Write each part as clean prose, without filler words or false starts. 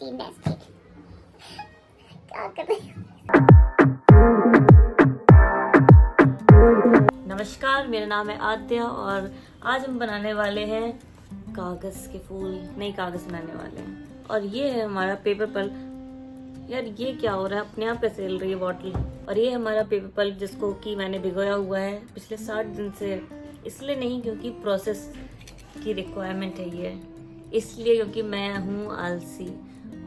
की इंडस्ट्री क्या कर रही हूँ। नमस्कार, मेरा नाम है आद्या और आज हम बनाने वाले हैं कागज के फूल। नई कागज बनाने वाले हैं और ये है हमारा पेपर पल्प। यार ये क्या हो रहा है, अपने आप कैसे हिल रही है बॉटल। और ये हमारा पेपर पल्प जिसको कि मैंने भिगोया हुआ है पिछले 60 दिन से। इसलिए नहीं क्योंकि प्रोसेस की रिक्वायरमेंट है ये, इसलिए क्योंकि मैं हूँ आलसी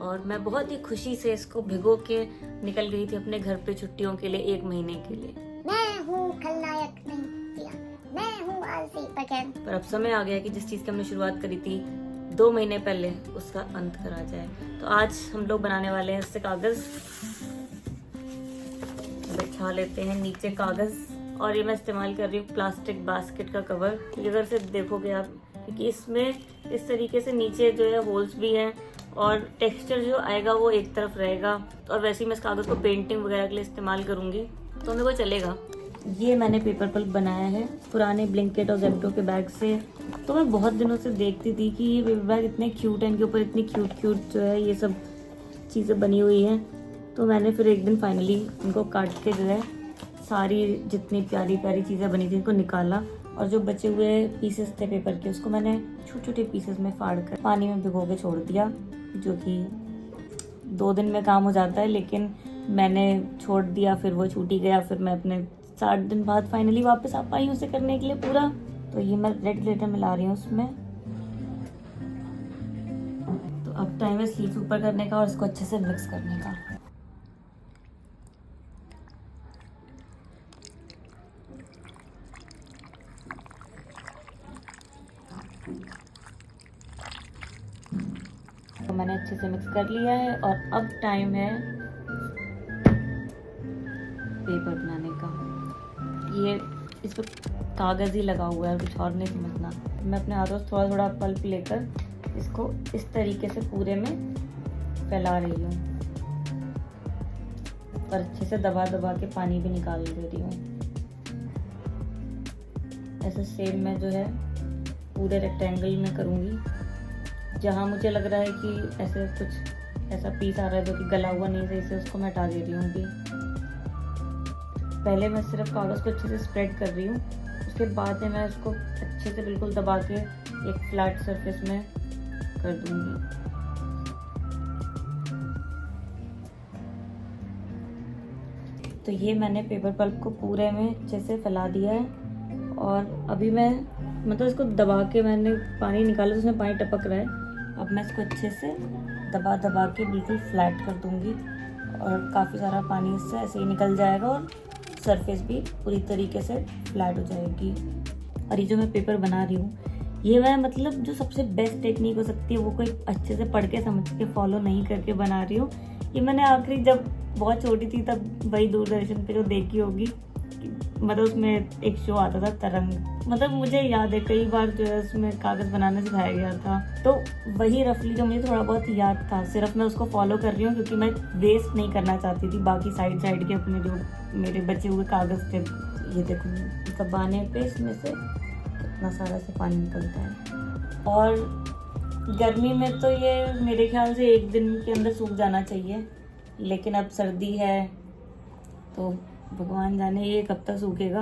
और मैं बहुत ही खुशी से इसको भिगो के निकल गई थी अपने घर पे छुट्टियों के लिए 1 महीने के लिए। मैं हूँ खलनायक नहीं किया, मैं हूँ आलसी पर अब समय आ गया कि जिस चीज की हमने शुरुआत करी थी 2 महीने पहले उसका अंत करा जाए। तो आज हम लोग बनाने वाले हैं इससे कागज। बिछा लेते हैं नीचे कागज और ये मैं इस्तेमाल कर रही हूँ प्लास्टिक बास्केट का कवर। क्योंकि अगर से देखोगे आप, क्योंकि इसमें इस तरीके से नीचे जो है होल्स भी हैं और टेक्सचर जो आएगा वो एक तरफ रहेगा। और वैसे ही मैं इस कागज को पेंटिंग वगैरह के लिए इस्तेमाल करूंगी तो मेरे को चलेगा। ये मैंने पेपर पल्प बनाया है पुराने ब्लिंकेट और ज़ेप्टो के बैग से। तो मैं बहुत दिनों से देखती थी कि ये पेपर बैग इतने क्यूट हैं, इनके ऊपर इतनी क्यूट जो है ये सब चीज़ें बनी हुई हैं। तो मैंने फिर एक दिन फाइनली इनको काट के जो है सारी जितनी प्यारी प्यारी चीज़ें बनी थी इनको निकाला और जो बचे हुए पीसेस थे पेपर के उसको मैंने छोटे छोटे पीसेस में फाड़ कर पानी में भिगो के छोड़ दिया, जो कि 2 दिन में काम हो जाता है। लेकिन मैंने छोड़ दिया, फिर वो छूट ही गया। फिर मैं अपने 60 दिन बाद फाइनली वापस आ पाई उसे करने के लिए पूरा। तो ये मैं रेड ग्लिटर मिला रही हूँ उसमें। तो अब टाइम है स्लीव ऊपर करने का और इसको अच्छे से मिक्स करने का। तो मैंने अच्छे से मिक्स कर लिया है और अब टाइम है पेपर बनाने का। ये इस पर कागज़ ही लगा हुआ है, कुछ और नहीं समझना। मैं अपने हाथों से थोड़ा थोड़ा पल्प लेकर इसको इस तरीके से पूरे में फैला रही हूँ और अच्छे से दबा दबा के पानी भी निकाल दे रही हूँ। ऐसे सेम मैं जो है पूरे रेक्टेंगल में करूँगी। जहाँ मुझे लग रहा है कि ऐसे कुछ ऐसा पीस आ रहा है जो कि गला हुआ नहीं सही से, उसको मैं हटा दे रही हूँ अभी। पहले मैं सिर्फ कागज़ को अच्छे से स्प्रेड कर रही हूँ, उसके बाद में मैं उसको अच्छे से बिल्कुल दबा के एक फ्लैट सरफेस में कर दूँगी। तो ये मैंने पेपर पल्प को पूरे में अच्छे से फैला दिया है और अभी मैं मतलब इसको दबा के मैंने पानी निकाला तो उसमें पानी टपक रहा है। अब मैं इसको अच्छे से दबा दबा के बिल्कुल फ्लैट कर दूँगी और काफ़ी सारा पानी इससे ऐसे ही निकल जाएगा और सरफेस भी पूरी तरीके से फ्लैट हो जाएगी। और ये जो मैं पेपर बना रही हूँ ये मैं मतलब जो सबसे बेस्ट टेक्निक हो सकती है वो कोई अच्छे से पढ़ के समझ के फॉलो नहीं करके बना रही हूँ। ये मैंने आखिरी जब बहुत छोटी थी तब वही दूरदर्शन पे जो देखी होगी, मतलब उसमें एक शो आता था तरंग, मतलब मुझे याद है कई बार जो है उसमें कागज़ बनाना सिखाया गया था। तो वही रफली जो मुझे थोड़ा बहुत याद था, सिर्फ मैं उसको फॉलो कर रही हूँ क्योंकि मैं वेस्ट नहीं करना चाहती थी बाकी साइड के अपने जो मेरे बचे हुए कागज़ थे। ये देखो दबाने पे इसमें से कितना सारा से पानी निकलता है। और गर्मी में तो ये मेरे ख्याल से 1 दिन के अंदर सूख जाना चाहिए, लेकिन अब सर्दी है तो भगवान जाने ये कब तक सूखेगा।